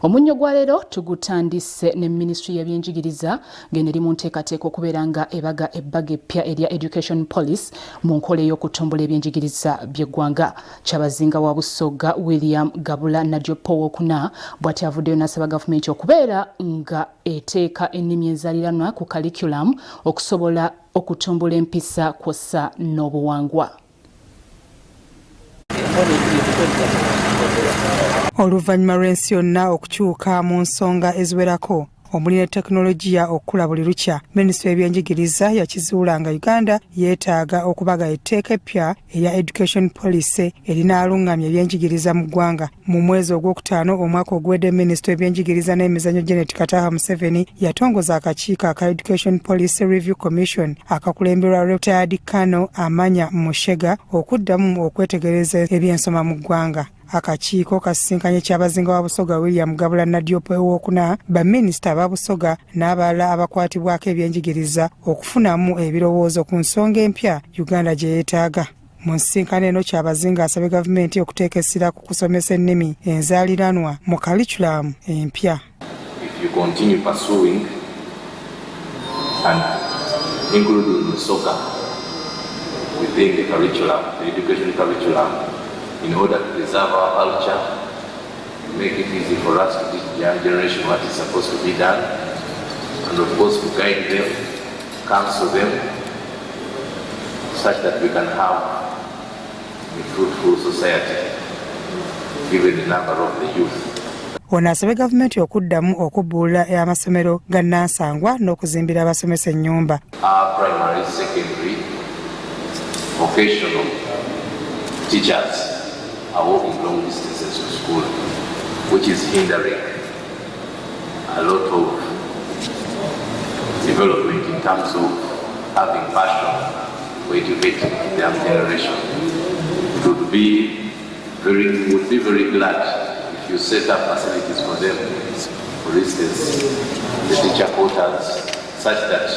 Omunnyo gwa leero tugutandise ne Ministry y'ebyenjigiriza ng'eri mu nteekateeka okubeera nga ebaga ebbaga eppya erya Education Policy mu nkola ey'okutumbula ebyenjigiriza by'eggwanga. Kyabazinga wa Busoga William Gabula Nadyopo wokuna bw'ati avuddeyo n'asaba gavumenti okubeera nga eteeka ennimi enzaaliranwa ku curriculum okusobola okutumbula empisa kw'ossa n'obuwangwa. Oluvannyuma lw'ensi yonna okukyuka mu nsonga eziwerako omuli ne tekinologiya okukula buli lukya, Minisitule y'ebyenjigiriza yakizuula nga Uganda yeetaaga okubaga etteeka eppya erya Education Policy erinaalungamya ebyenjigiriza mu ggwanga. Mu mwezi ogwokutaano omwaka oguwedde, Minisitule y'ebyenjigiriza n'emizannyo Janet Kataha Museveni yatongoza akakiiko aka Education Policy Review Commission akakulemberwa Retired Colonel Amanya Mushega okuddamu okwetegereza ebyensoma mu ggwanga. Akakiiko kasisinkanye Kyabazinga wa Busoga William Gabula Nadyopo owokuna baminisita aba Busoga n'abalala abakwatibwako ebyenjigiriza okufunamu ebirowoozo ku nsonga empya Uganda gye yeetaaga. Mu nsisinkano eno Kyabazinga asabye gavumenti okuteeka essira ku kusomesa ennimi enzaaliranwa mu curriculum empya. If you continue pursuing and including Busoga within the curriculum, the education curriculum, in order to preserve our culture, make it easy for us to teach the young generation what is supposed to be done, and of course to guide them, counsel them, such that we can have a fruitful society, given the number of the youth. Ono asabye gavumenti okuddamu okubbuulula amasomero ga nnansangwa n'okuzimbira abasomesa ennyumba. Our primary, secondary, vocational teachers are walking long distances to school, which is hindering a lot of development in terms of having passion for educating the young generation. Would be very glad if you set up facilities for them. For instance, the teacher quarters, such that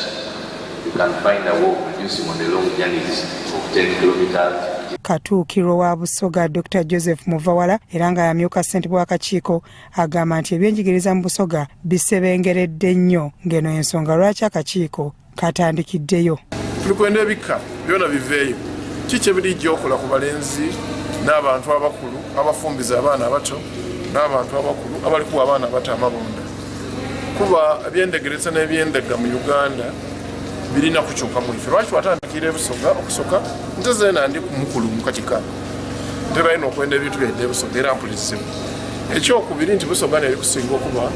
you can find a way of reducing on the long journeys of 10 kilometers. Katuukiro wa Busoga Dr. Joseph Muvawala era nga yamyuka ssentebe w'akakiiko agamba nti ebyenjigiriza mu Busoga bisebengeredde nnyo ng'eno ensonga lwaki akakiiko katandikiddeyo. Tulikwenda ebika byonna biveeyo. Kiki ebirijja okola ku balenzi n'abantu abakulu abafumbiza abaana abato n'abantu abakulu abalikuwa abaana abato amabonda. Kuba ebyendegereza n'ebyendega mu Uganda birina kukyuka mu ife. Lwaki watandikira Busoga okusoka nte zeena ndi mukulu mu katika tebalina okwenda ebintu byedde Busoga era mpulizibwa. Ekyokubiri nti Busoga neri kusinga okuba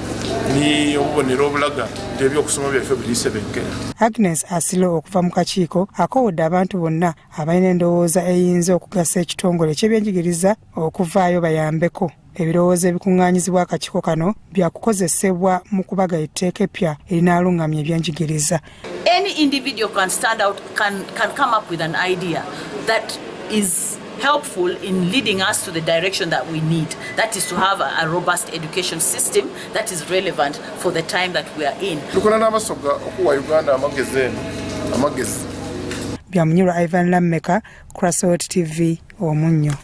ni obubonero obulaga nti ebyokusoma byaffe birisebengera. Agnes Asilo okuva mu kakiiko akowodde abantu bonna abalina endowooza eyinza okugasa ekitongole ky'ebyenjigiriza okuvaayo bayambeko. Ebirowoozo ebikuŋŋaanyizibwa akakiiko kano byakukozesebwa mu kubaga etteeka eppya erinaalungamya ebyenjigiriza. Any individual can stand out, can come up with an idea that is helpful in leading us to the direction that we need. That is to have a robust education system that is relevant for the time that we are in. Tukuna n'Abasoga okuwa Uganda amagezi. Byamunyirwa Ivan Lammeka, Crossroad TV, Omunnyo.